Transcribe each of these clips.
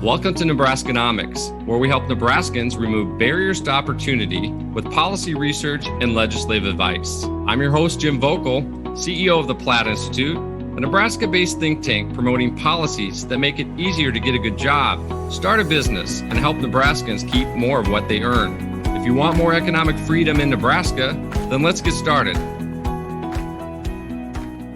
Welcome to Nebraskanomics, where we help Nebraskans remove barriers to opportunity with policy research and legislative advice. I'm your host, Jim Vocal, CEO of the Platte Institute, a Nebraska-based think tank promoting policies that make it easier to get a good job, start a business, and help Nebraskans keep more of what they earn. If you want more economic freedom in Nebraska, then let's get started.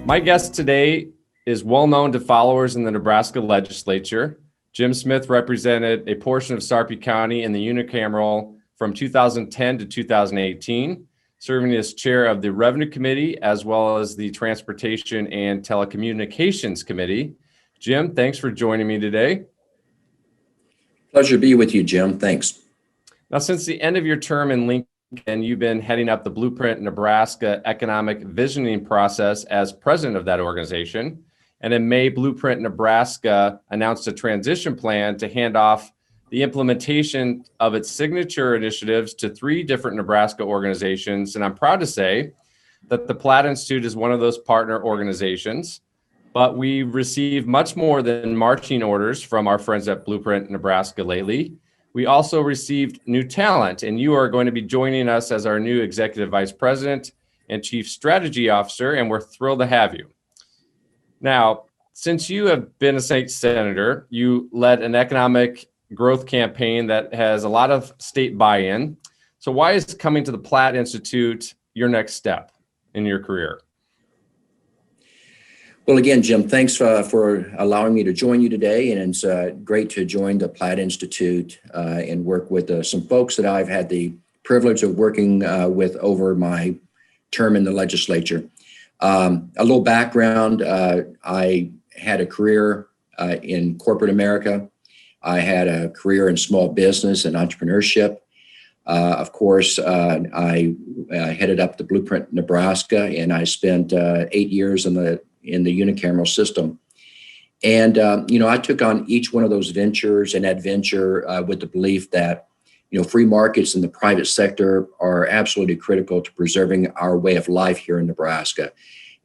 My guest today is well known to followers in the Nebraska legislature. Jim Smith represented a portion of Sarpy County in the unicameral from 2010 to 2018, serving as chair of the Revenue Committee as well as the Transportation and Telecommunications Committee. Jim, thanks for joining me today. Pleasure to be with you, Jim. Thanks. Now, since the end of your term in Lincoln, you've been heading up the Blueprint Nebraska economic visioning process as president of that organization. And in May, Blueprint Nebraska announced a transition plan to hand off the implementation of its signature initiatives to 3 different Nebraska organizations. And I'm proud to say that the Platte Institute is one of those partner organizations. But we received much more than marching orders from our friends at Blueprint Nebraska lately. We also received new talent, and you are going to be joining us as our new Executive Vice President and Chief Strategy Officer, and we're thrilled to have you. Now, since you have been a state senator, you led an economic growth campaign that has a lot of state buy-in. So why is coming to the Platte Institute your next step in your career? Well, again, Jim, thanks for allowing me to join you today. And it's great to join the Platte Institute and work with some folks that I've had the privilege of working with over my term in the legislature. A little background, I had a career in corporate America. I had a career in small business and entrepreneurship. Of course, I headed up the Blueprint Nebraska, and I spent 8 years in the unicameral system. And, I took on each one of those ventures and adventure with the belief that, free markets in the private sector are absolutely critical to preserving our way of life here in Nebraska.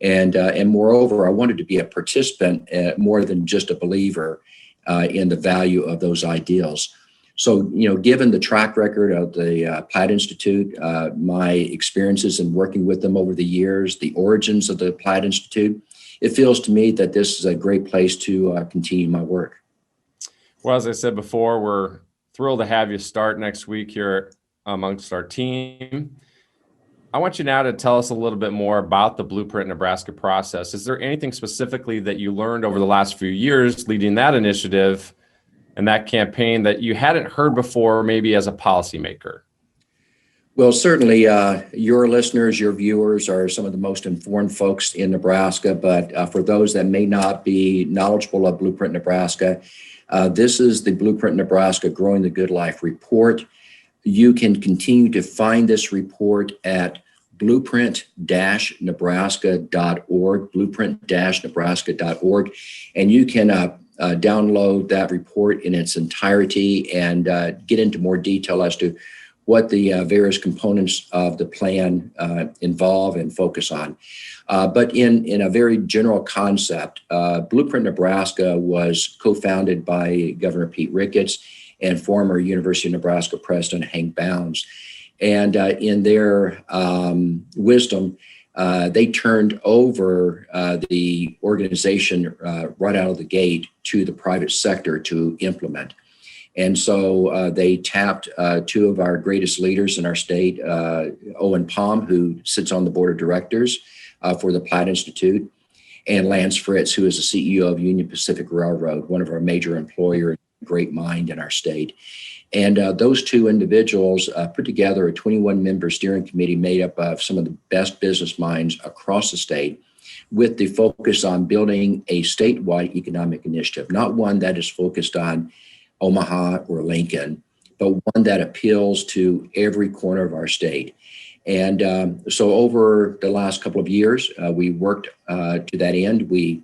And moreover, I wanted to be a participant more than just a believer in the value of those ideals. So, given the track record of the Platte Institute, my experiences in working with them over the years, the origins of the Platte Institute, it feels to me that this is a great place to continue my work. Well, as I said before, we're thrilled to have you start next week here amongst our team. I want you now to tell us a little bit more about the Blueprint Nebraska process. Is there anything specifically that you learned over the last few years leading that initiative and that campaign that you hadn't heard before, maybe as a policymaker? Well, certainly your listeners, your viewers are some of the most informed folks in Nebraska. But for those that may not be knowledgeable of Blueprint Nebraska, this is the Blueprint Nebraska Growing the Good Life report. You can continue to find this report at blueprint-nebraska.org, blueprint-nebraska.org, and you can download that report in its entirety and get into more detail as to what the various components of the plan involve and focus on. But in a very general concept, Blueprint Nebraska was co-founded by Governor Pete Ricketts and former University of Nebraska President Hank Bounds. And in their wisdom, they turned over the organization right out of the gate to the private sector to implement. And so they tapped 2 of our greatest leaders in our state, Owen Palm, who sits on the board of directors for the Platte Institute, and Lance Fritz, who is the CEO of Union Pacific Railroad, one of our major employers, great mind in our state. And those 2 individuals put together a 21-member steering committee made up of some of the best business minds across the state, with the focus on building a statewide economic initiative, not one that is focused on Omaha or Lincoln, but one that appeals to every corner of our state. And so over the last couple of years, we worked to that end. We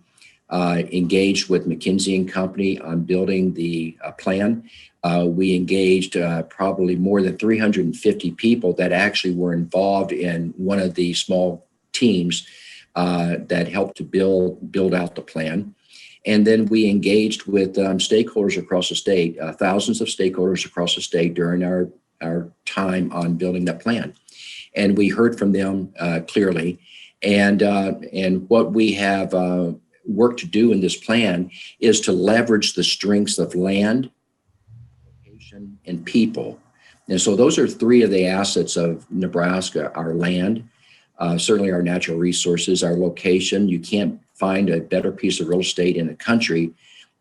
engaged with McKinsey & Company on building the plan. We engaged probably more than 350 people that actually were involved in one of the small teams that helped to build out the plan. And then we engaged with stakeholders across the state, thousands of stakeholders across the state during our time on building that plan. And we heard from them clearly. And what we have worked to do in this plan is to leverage the strengths of land, location, and people. And so those are three of the assets of Nebraska: our land, certainly our natural resources, our location. You can't find a better piece of real estate in the country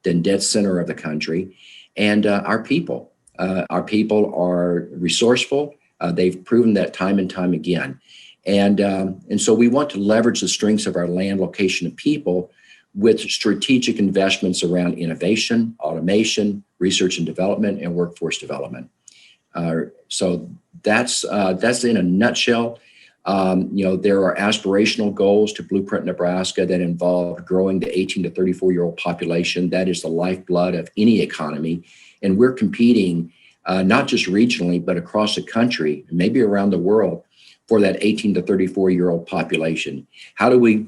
than dead center of the country, and our people. Our people are resourceful. They've proven that time and time again. And so we want to leverage the strengths of our land, location, and people with strategic investments around innovation, automation, research and development, and workforce development. So that's in a nutshell. There are aspirational goals to Blueprint Nebraska that involve growing the 18 to 34-year-old population. That is the lifeblood of any economy. And we're competing not just regionally, but across the country, maybe around the world, for that 18 to 34-year-old population. How do we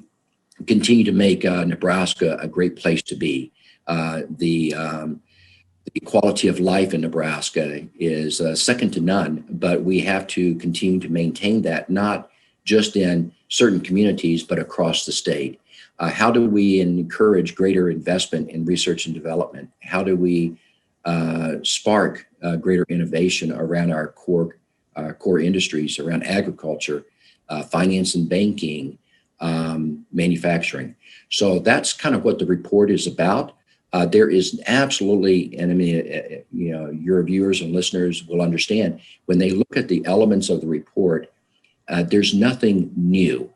continue to make Nebraska a great place to be? The quality of life in Nebraska is second to none, but we have to continue to maintain that, not just in certain communities, but across the state. How do we encourage greater investment in research and development? How do we spark greater innovation around our core industries, around agriculture, finance and banking, manufacturing? So that's kind of what the report is about. There is absolutely, and I mean, your viewers and listeners will understand, when they look at the elements of the report, there's nothing new.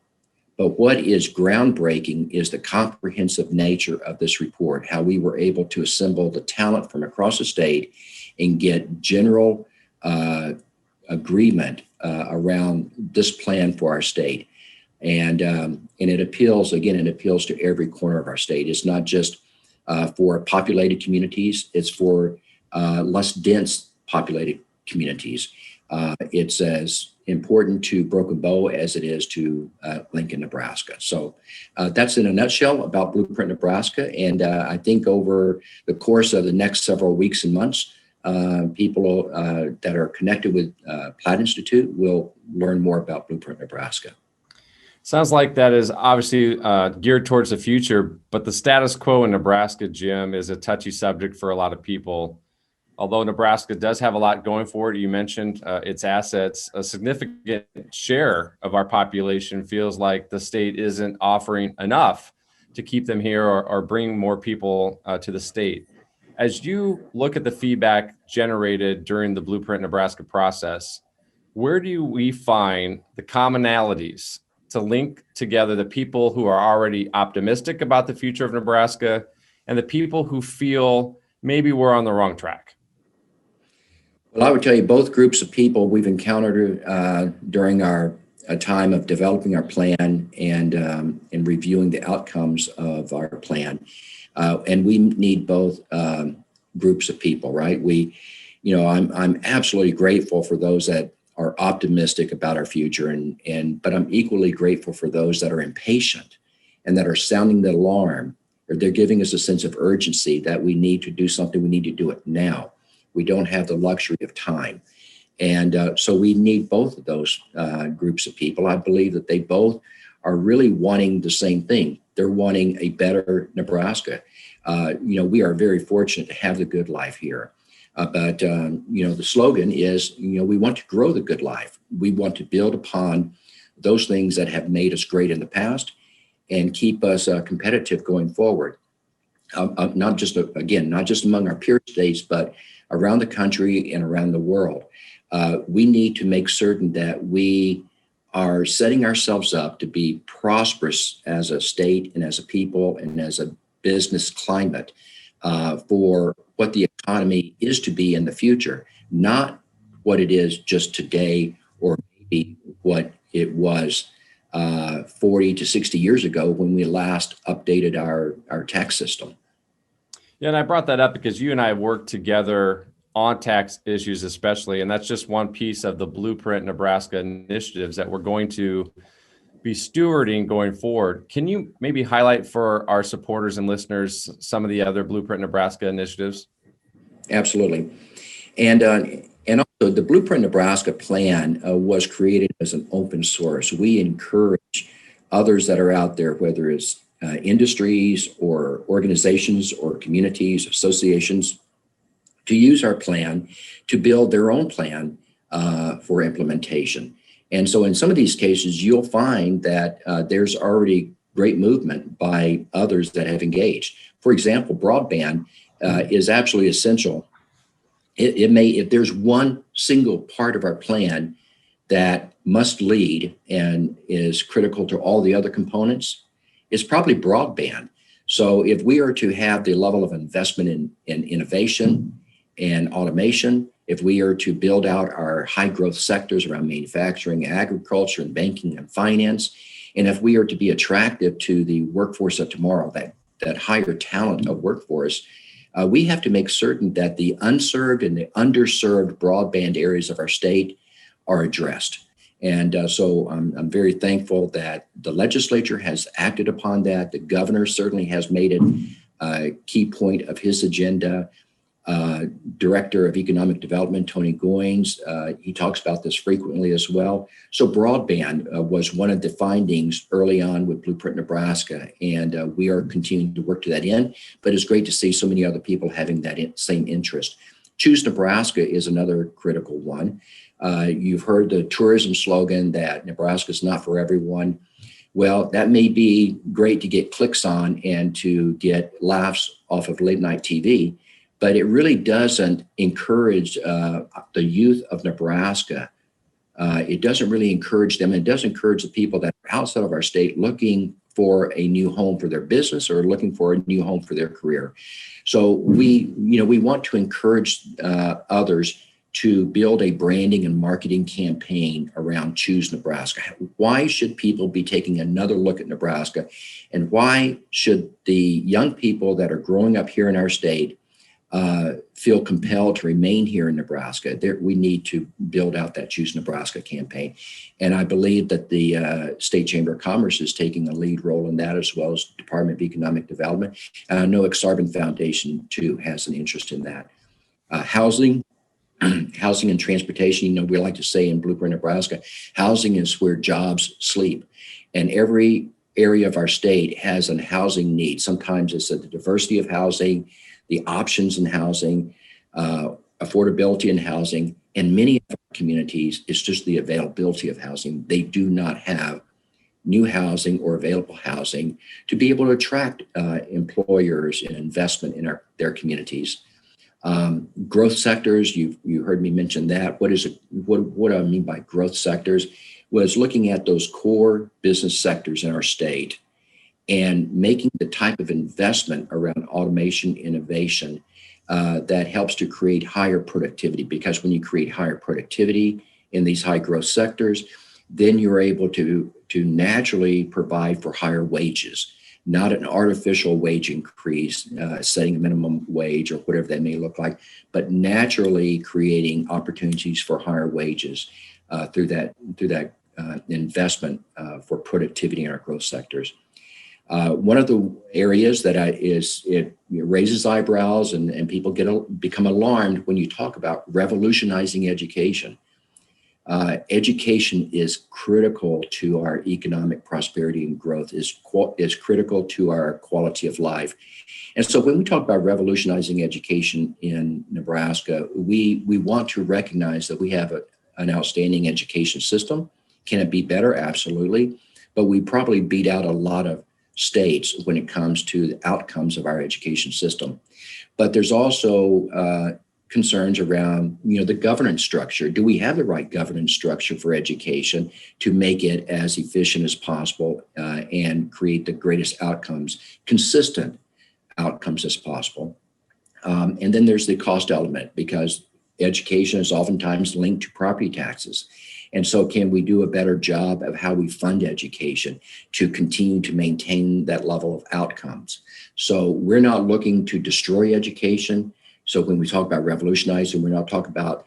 But what is groundbreaking is the comprehensive nature of this report, how we were able to assemble the talent from across the state and get general agreement around this plan for our state. And it appeals to every corner of our state. It's not just for populated communities, it's for less dense populated communities. It's as important to Broken Bow as it is to Lincoln, Nebraska. So that's in a nutshell about Blueprint Nebraska. And I think over the course of the next several weeks and months, people that are connected with Platte Institute will learn more about Blueprint Nebraska. Sounds like that is obviously geared towards the future, but the status quo in Nebraska, Jim, is a touchy subject for a lot of people. Although Nebraska does have a lot going for it, you mentioned its assets, a significant share of our population feels like the state isn't offering enough to keep them here or bring more people to the state. As you look at the feedback generated during the Blueprint Nebraska process, where do we find the commonalities to link together the people who are already optimistic about the future of Nebraska and the people who feel maybe we're on the wrong track? Well, I would tell you both groups of people we've encountered during our time of developing our plan and reviewing the outcomes of our plan. And we need both groups of people, right? I'm absolutely grateful for those that are optimistic about our future, but I'm equally grateful for those that are impatient and that are sounding the alarm, or they're giving us a sense of urgency that we need to do something. We need to do it now. We don't have the luxury of time. And so we need both of those groups of people. I believe that they both are really wanting the same thing. They're wanting a better Nebraska. We are very fortunate to have the good life here. But the slogan is, we want to grow the good life. We want to build upon those things that have made us great in the past and keep us competitive going forward. Not just among our peer states, but around the country and around the world. We need to make certain that we are setting ourselves up to be prosperous as a state and as a people and as a business climate for what the economy is to be in the future, not what it is just today or maybe what it was 40 to 60 years ago when we last updated our tax system. Yeah, and I brought that up because you and I have worked together on tax issues especially, and that's just one piece of the Blueprint Nebraska initiatives that we're going to be stewarding going forward. Can you maybe highlight for our supporters and listeners some of the other Blueprint Nebraska initiatives? Absolutely. And also the Blueprint Nebraska plan was created as an open source. We encourage others that are out there, whether it's industries or organizations or communities, associations, to use our plan to build their own plan for implementation. And so in some of these cases, you'll find that there's already great movement by others that have engaged. For example, broadband is absolutely essential. If there's one single part of our plan that must lead and is critical to all the other components, it's probably broadband. So if we are to have the level of investment in innovation and automation, if we are to build out our high growth sectors around manufacturing, agriculture, and banking and finance, and if we are to be attractive to the workforce of tomorrow, that higher talent of workforce, we have to make certain that the unserved and the underserved broadband areas of our state are addressed. And so I'm very thankful that the legislature has acted upon that. The governor certainly has made it a key point of his agenda. Director of Economic Development, Tony Goins, he talks about this frequently as well. So broadband was one of the findings early on with Blueprint Nebraska, and we are continuing to work to that end, but it's great to see so many other people having that same interest. Choose Nebraska is another critical one. You've heard the tourism slogan that Nebraska is not for everyone. Well, that may be great to get clicks on and to get laughs off of late night TV, but it really doesn't encourage the youth of Nebraska. It doesn't really encourage them. It doesn't encourage the people that are outside of our state looking for a new home for their business or looking for a new home for their career. So we want to encourage others to build a branding and marketing campaign around Choose Nebraska. Why should people be taking another look at Nebraska? And why should the young people that are growing up here in our state feel compelled to remain here in Nebraska? We need to build out that Choose Nebraska campaign. And I believe that the State Chamber of Commerce is taking a lead role in that, as well as Department of Economic Development. And I know Exarban Foundation, too, has an interest in that. Housing and transportation, we like to say in Blueprint Nebraska, housing is where jobs sleep. And every area of our state has a housing need. Sometimes it's the diversity of housing, the options in housing, affordability in housing, and many of our communities, it's just the availability of housing. They do not have new housing or available housing to be able to attract employers and investment in their communities. Growth sectors, you heard me mention that. What do I mean by growth sectors? Was looking at those core business sectors in our state and making the type of investment around automation, innovation that helps to create higher productivity. Because when you create higher productivity in these high growth sectors, then you're able to naturally provide for higher wages, not an artificial wage increase, setting a minimum wage or whatever that may look like, but naturally creating opportunities for higher wages through that investment for productivity in our growth sectors. One of the areas that it raises eyebrows and people become alarmed when you talk about revolutionizing education. Education is critical to our economic prosperity and growth, is critical to our quality of life. And so when we talk about revolutionizing education in Nebraska, we want to recognize that we have an outstanding education system. Can it be better? Absolutely. But we probably beat out a lot of states when it comes to the outcomes of our education system. But there's also concerns around, the governance structure. Do we have the right governance structure for education to make it as efficient as possible and create the greatest outcomes, consistent outcomes as possible? And then there's the cost element, because education is oftentimes linked to property taxes. And so can we do a better job of how we fund education to continue to maintain that level of outcomes? So we're not looking to destroy education. So when we talk about revolutionizing, we're not talking about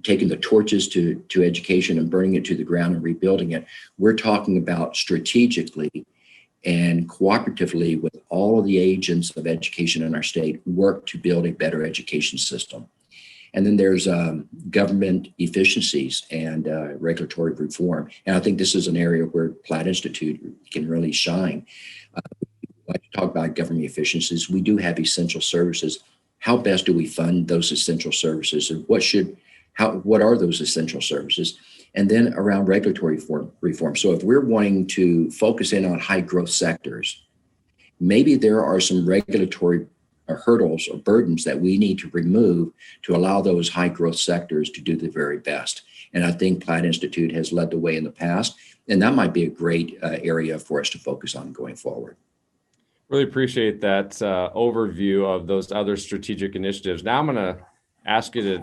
taking the torches to education and burning it to the ground and rebuilding it. We're talking about strategically and cooperatively with all of the agents of education in our state work to build a better education system. And then there's government efficiencies and regulatory reform. And I think this is an area where Platte Institute can really shine. Like to talk about government efficiencies, we do have essential services. How best do we fund those essential services, and what are those essential services? And then around regulatory reform. So if we're wanting to focus in on high growth sectors, maybe there are some regulatory hurdles or burdens that we need to remove to allow those high growth sectors to do the very best. And I think Platte Institute has led the way in the past, and that might be a great area for us to focus on going forward. Really appreciate that overview of those other strategic initiatives. Now I'm going to ask you to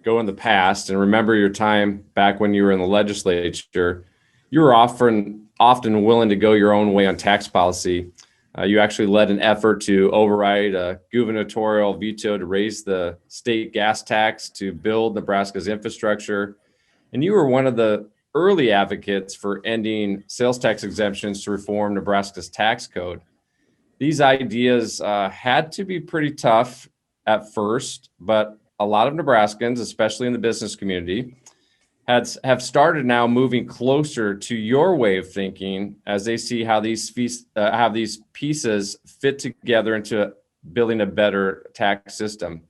go in the past and remember your time back when you were in the legislature. You were often willing to go your own way on tax policy. You actually led an effort to override a gubernatorial veto to raise the state gas tax to build Nebraska's infrastructure. And you were one of the early advocates for ending sales tax exemptions to reform Nebraska's tax code. These ideas had to be pretty tough at first, but a lot of Nebraskans, especially in the business community, have started now moving closer to your way of thinking as they see how these pieces fit together into building a better tax system.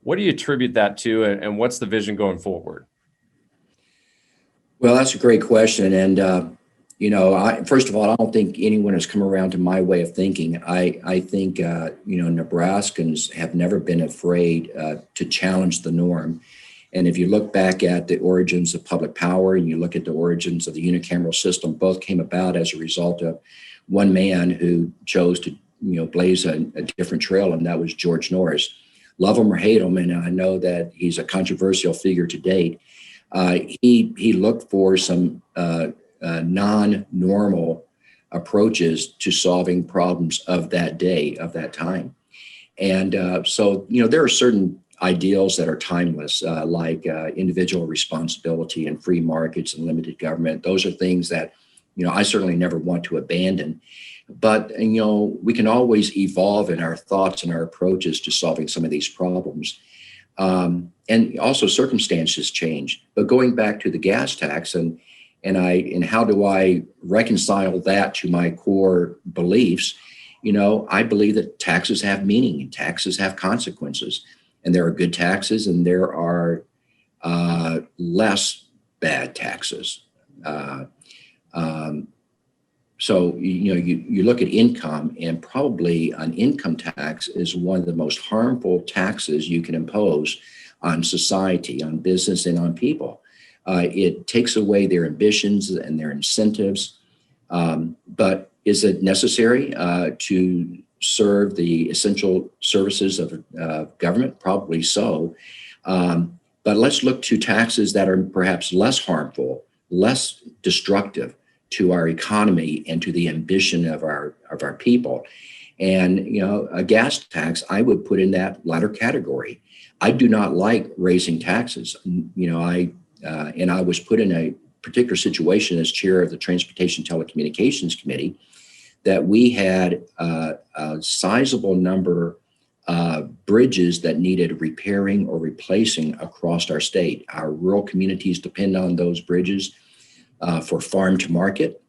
What do you attribute that to, and what's the vision going forward? Well, that's a great question. And, first of all, I don't think anyone has come around to my way of thinking. I think, Nebraskans have never been afraid to challenge the norm. And if you look back at the origins of public power and you look at the origins of the unicameral system, both came about as a result of one man who chose to, blaze a different trail, and that was George Norris. Love him or hate him, and I know that he's a controversial figure to date. He looked for some non-normal approaches to solving problems of that day, of that time. And so there are certain ideals that are timeless, like individual responsibility and free markets and limited government. Those are things that, I certainly never want to abandon. But, we can always evolve in our thoughts and our approaches to solving some of these problems. And also circumstances change. But going back to the gas tax and how do I reconcile that to my core beliefs? I believe that taxes have meaning and taxes have consequences. And there are good taxes and there are less bad taxes. So, you look at income, and probably an income tax is one of the most harmful taxes you can impose on society, on business, and on people. It takes away their ambitions and their incentives. But is it necessary to serve the essential services of government? Probably so. But let's look to taxes that are perhaps less harmful, less destructive to our economy and to the ambition of our people. And, a gas tax, I would put in that latter category. I do not like raising taxes. I was put in a particular situation as chair of the Transportation Telecommunications Committee that we had a sizable number of bridges that needed repairing or replacing across our state. Our rural communities depend on those bridges for farm to market,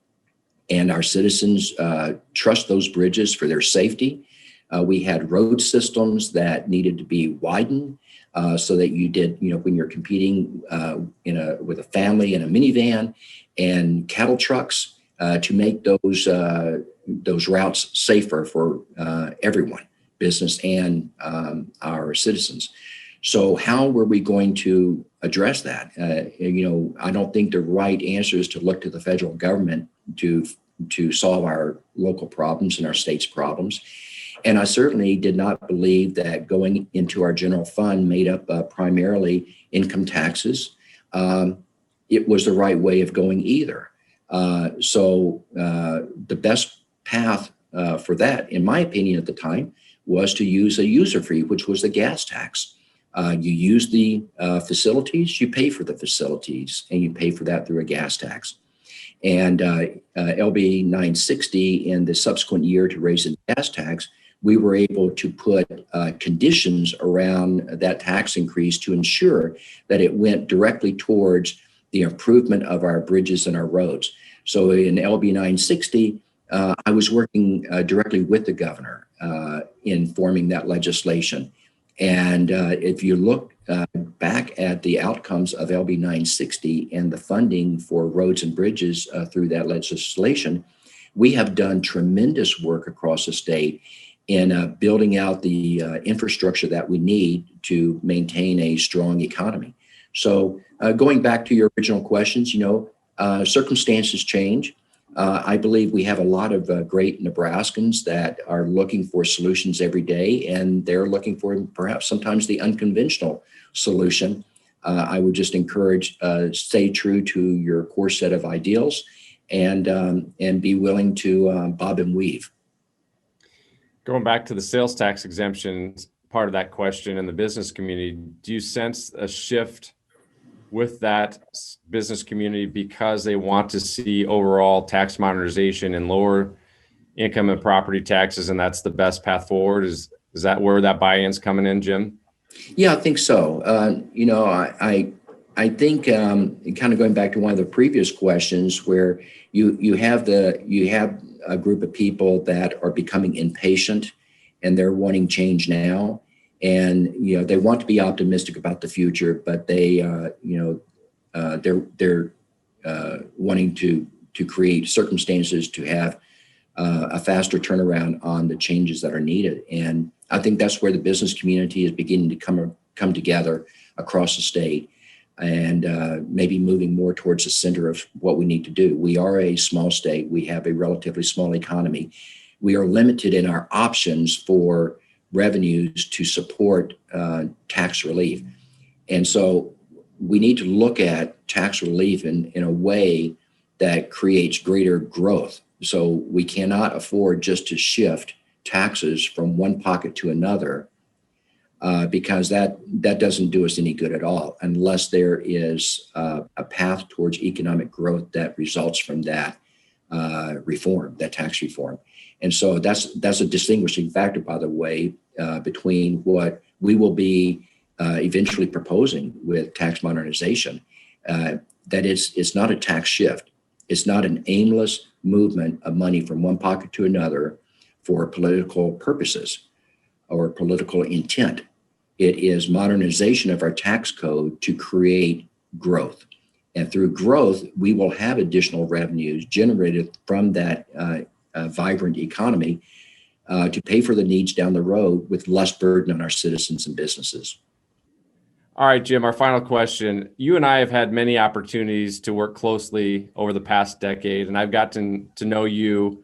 and our citizens trust those bridges for their safety. We had road systems that needed to be widened so that you did, when you're competing with a family in a minivan and cattle trucks to make those routes safer for everyone, business and our citizens. So how were we going to address that? I don't think the right answer is to look to the federal government to solve our local problems and our state's problems. And I certainly did not believe that going into our general fund made up primarily income taxes, it was the right way of going either. So the best path for that, in my opinion at the time, was to use a user fee, which was the gas tax. You use the facilities, you pay for the facilities, and you pay for that through a gas tax. And LB 960, in the subsequent year to raise the gas tax, we were able to put conditions around that tax increase to ensure that it went directly towards the improvement of our bridges and our roads. So in LB 960, I was working directly with the governor in forming that legislation. And if you look back at the outcomes of LB 960 and the funding for roads and bridges through that legislation, we have done tremendous work across the state in building out the infrastructure that we need to maintain a strong economy. So going back to your original questions, circumstances change. I believe we have a lot of great Nebraskans that are looking for solutions every day, and they're looking for perhaps sometimes the unconventional solution. I would just encourage stay true to your core set of ideals and be willing to bob and weave. Going back to the sales tax exemptions part of that question in the business community, do you sense a shift with that business community because they want to see overall tax modernization and lower income and property taxes, and that's the best path forward? Is that where that buy-in's coming in, Jim? Yeah, I think so. I think kind of going back to one of the previous questions, where you have a group of people that are becoming impatient and they're wanting change now. And, they want to be optimistic about the future, but they're wanting to create circumstances to have a faster turnaround on the changes that are needed. And I think that's where the business community is beginning to come together across the state and maybe moving more towards the center of what we need to do. We are a small state. We have a relatively small economy. We are limited in our options for revenues to support tax relief. And so we need to look at tax relief in a way that creates greater growth. So we cannot afford just to shift taxes from one pocket to another because that doesn't do us any good at all unless there is a path towards economic growth that results from that reform, that tax reform. And so that's a distinguishing factor, by the way, between what we will be eventually proposing with tax modernization. That it's not a tax shift. It's not an aimless movement of money from one pocket to another for political purposes or political intent. It is modernization of our tax code to create growth. And through growth, we will have additional revenues generated from that vibrant economy to pay for the needs down the road with less burden on our citizens and businesses. All right, Jim, our final question. You and I have had many opportunities to work closely over the past decade, and I've gotten to know you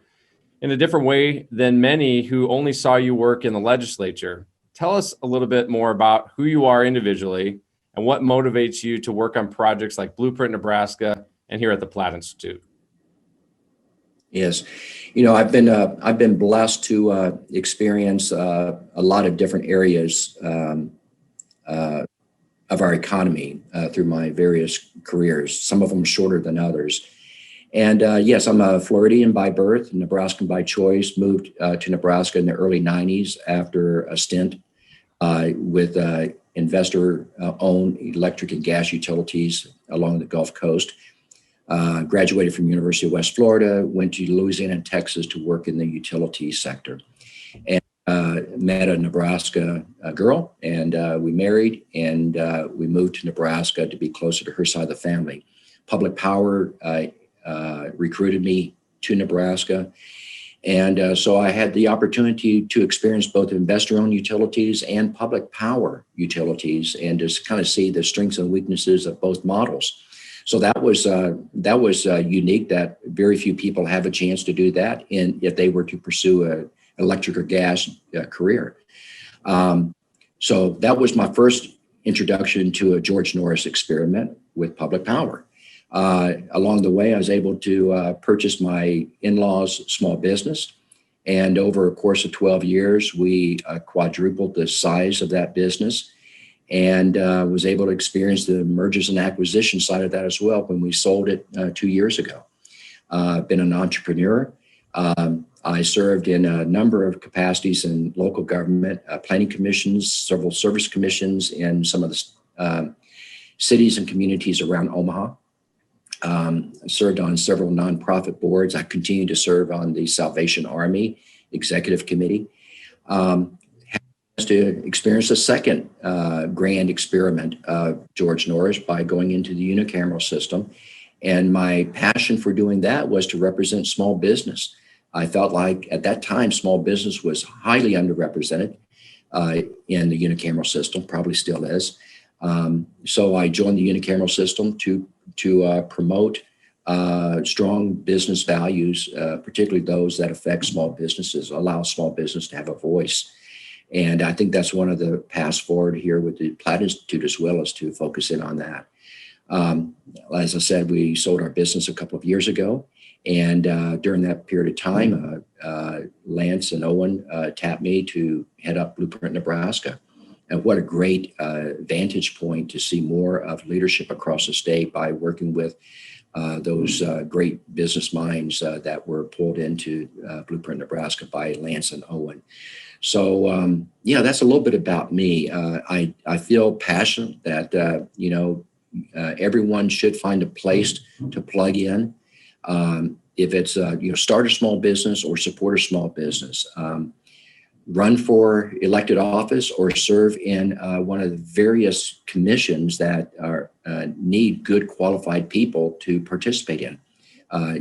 in a different way than many who only saw you work in the legislature. Tell us a little bit more about who you are individually and what motivates you to work on projects like Blueprint Nebraska and here at the Platte Institute. Yes, I've been blessed to experience a lot of different areas of our economy through my various careers, some of them shorter than others. And yes, I'm a Floridian by birth, Nebraskan by choice, moved to Nebraska in the early 90s after a stint with investor-owned electric and gas utilities along the Gulf Coast. Graduated from University of West Florida, went to Louisiana and Texas to work in the utility sector. And met a Nebraska girl, and we married, and we moved to Nebraska to be closer to her side of the family. Public Power recruited me to Nebraska. And so I had the opportunity to experience both investor-owned utilities and public power utilities and just kind of see the strengths and weaknesses of both models. So that was unique, that very few people have a chance to do that if they were to pursue an electric or gas career. So that was my first introduction to a George Norris experiment with public power. Along the way, I was able to purchase my in-laws' small business. And over a course of 12 years, we quadrupled the size of that business. and was able to experience the mergers and acquisition side of that as well when we sold it 2 years ago. Been an entrepreneur. I served in a number of capacities in local government, planning commissions, several service commissions in some of the cities and communities around Omaha. Served on several nonprofit boards. I continue to serve on the Salvation Army Executive Committee. To experience a second grand experiment of George Norris by going into the unicameral system. And my passion for doing that was to represent small business. I felt like at that time, small business was highly underrepresented in the unicameral system, probably still is. So I joined the unicameral system to promote strong business values, particularly those that affect small businesses, allow small business to have a voice. And I think that's one of the paths forward here with the Platte Institute as well, as to focus in on that. As I said, we sold our business a couple of years ago. And during that period of time, Lance and Owen tapped me to head up Blueprint Nebraska. And what a great vantage point to see more of leadership across the state by working with those great business minds that were pulled into Blueprint Nebraska by Lance and Owen. So, that's a little bit about me. I feel passionate that, everyone should find a place to plug in. If it's, start a small business or support a small business, run for elected office or serve in one of the various commissions that need good qualified people to participate in.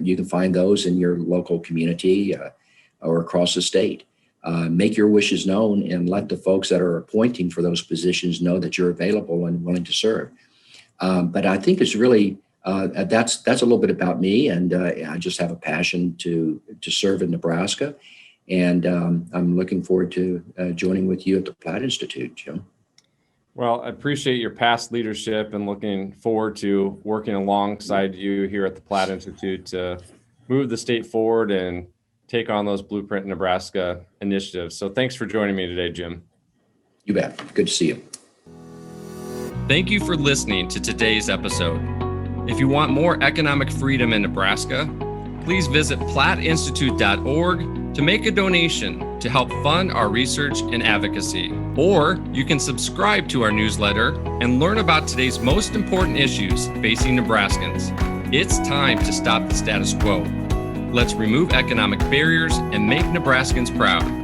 You can find those in your local community or across the state. Make your wishes known and let the folks that are appointing for those positions know that you're available and willing to serve. But I think it's really, that's a little bit about me, and I just have a passion to serve in Nebraska. And I'm looking forward to joining with you at the Platte Institute, Jim. Well, I appreciate your past leadership and looking forward to working alongside you here at the Platte Institute to move the state forward and take on those Blueprint Nebraska initiatives. So thanks for joining me today, Jim. You bet. Good to see you. Thank you for listening to today's episode. If you want more economic freedom in Nebraska, please visit platteinstitute.org to make a donation to help fund our research and advocacy. Or you can subscribe to our newsletter and learn about today's most important issues facing Nebraskans. It's time to stop the status quo. Let's remove economic barriers and make Nebraskans proud.